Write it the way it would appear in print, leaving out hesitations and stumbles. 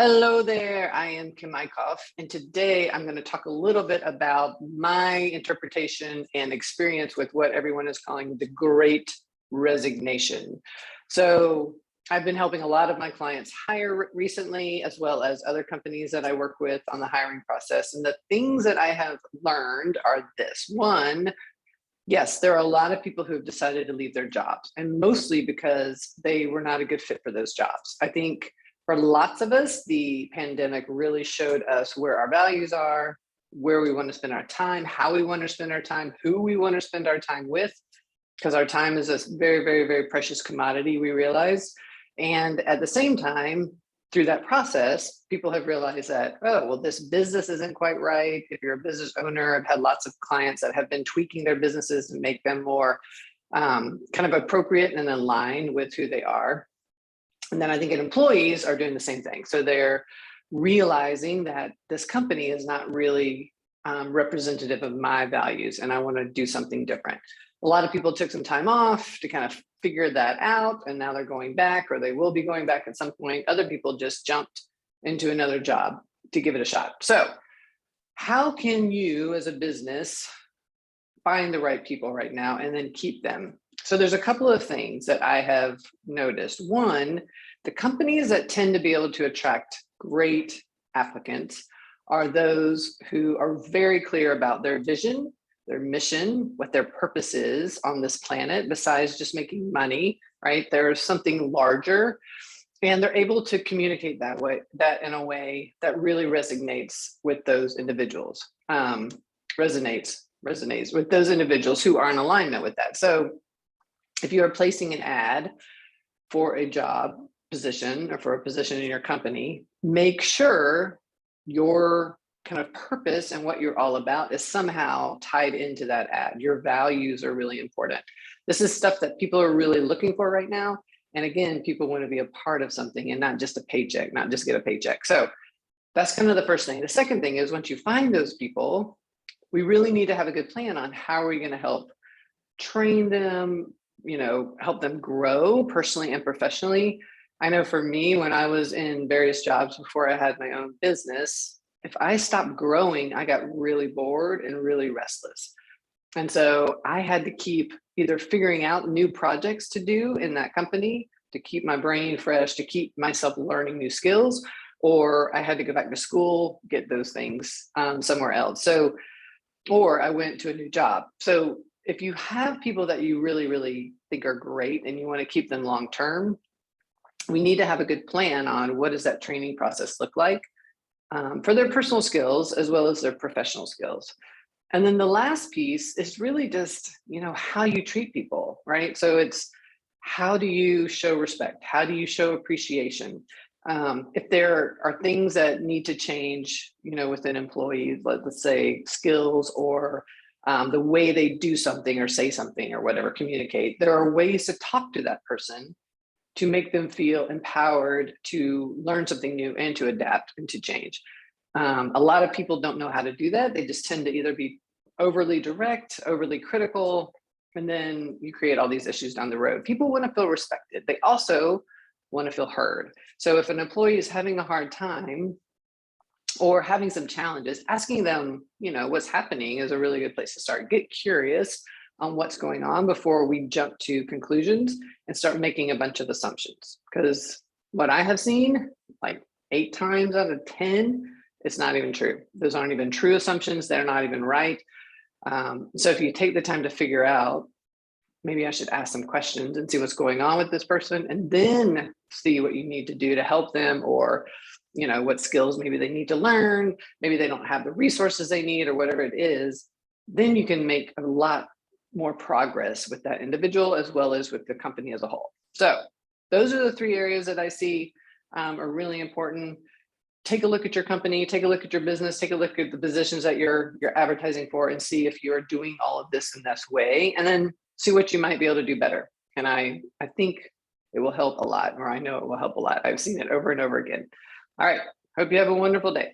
Hello there, I am Kim Eickhoff, and today I'm going to talk a little bit about my interpretation and experience with what everyone is calling the Great Resignation. So I've been helping a lot of my clients hire recently, as well as other companies that I work with on the hiring process. And the things that I have learned are this. One, yes, there are a lot of people who have decided to leave their jobs, and mostly because they were not a good fit for those jobs. I think for lots of us, the pandemic really showed us where our values are, where we want to spend our time, how we want to spend our time, who we want to spend our time with, because our time is a very, very, very precious commodity, we realize. And at the same time, through that process, people have realized that, oh, well, this business isn't quite right. If you're a business owner, I've had lots of clients that have been tweaking their businesses to make them more kind of appropriate and aligned with who they are. And then I think employees are doing the same thing. So they're realizing that this company is not really representative of my values, and I want to do something different. A lot of people took some time off to kind of figure that out, and now they're going back, or they will be going back at some point. Other people just jumped into another job to give it a shot. So how can you as a business find the right people right now and then keep them? So there's a couple of things that I have noticed. One, the companies that tend to be able to attract great applicants are those who are very clear about their vision, their mission, what their purpose is on this planet, besides just making money, right? There's something larger, and they're able to communicate that in a way that really resonates with those individuals, resonates with those individuals who are in alignment with that. So if you are placing an ad for a job position or for a position in your company, make sure your kind of purpose and what you're all about is somehow tied into that ad. Your values are really important. This is stuff that people are really looking for right now. And again, people want to be a part of something and not just a paycheck, not just get a paycheck. So that's kind of the first thing. The second thing is, once you find those people, we really need to have a good plan on how are we going to help train them, help them grow personally and professionally. I know for me, when I was in various jobs before I had my own business, if I stopped growing, I got really bored and really restless. And so I had to keep either figuring out new projects to do in that company to keep my brain fresh, to keep myself learning new skills, or I had to go back to school, get those things somewhere else. So, or I went to a new job. So if you have people that you really, really think are great and you want to keep them long-term, we need to have a good plan on what does that training process look like for their personal skills as well as their professional skills. And then the last piece is really just, how you treat people, right? So it's, how do you show respect? How do you show appreciation? If there are things that need to change, with an employee, let's say skills or the way they do something or say something or whatever, communicate, there are ways to talk to that person to make them feel empowered to learn something new and to adapt and to change. A lot of people don't know how to do that. They just tend to either be overly direct, overly critical, and then you create all these issues down the road. People want to feel respected. They also want to feel heard. So if an employee is having a hard time or having some challenges, asking them, what's happening is a really good place to start. Get curious on what's going on before we jump to conclusions and start making a bunch of assumptions. Because what I have seen, like 8 times out of 10, it's not even true. Those aren't even true assumptions. They're not even right. So if you take the time to figure out, maybe I should ask some questions and see what's going on with this person, and then see what you need to do to help them, or what skills maybe they need to learn. Maybe they don't have the resources they need or whatever it is. Then you can make a lot more progress with that individual as well as with the company as a whole. So those are the 3 areas that I see are really important. Take a look at your company, take a look at your business, take a look at the positions that you're advertising for, and see if you're doing all of this in this way, and then see what you might be able to do better. And I think it will help a lot, or I know it will help a lot. I've seen it over and over again. All right, hope you have a wonderful day.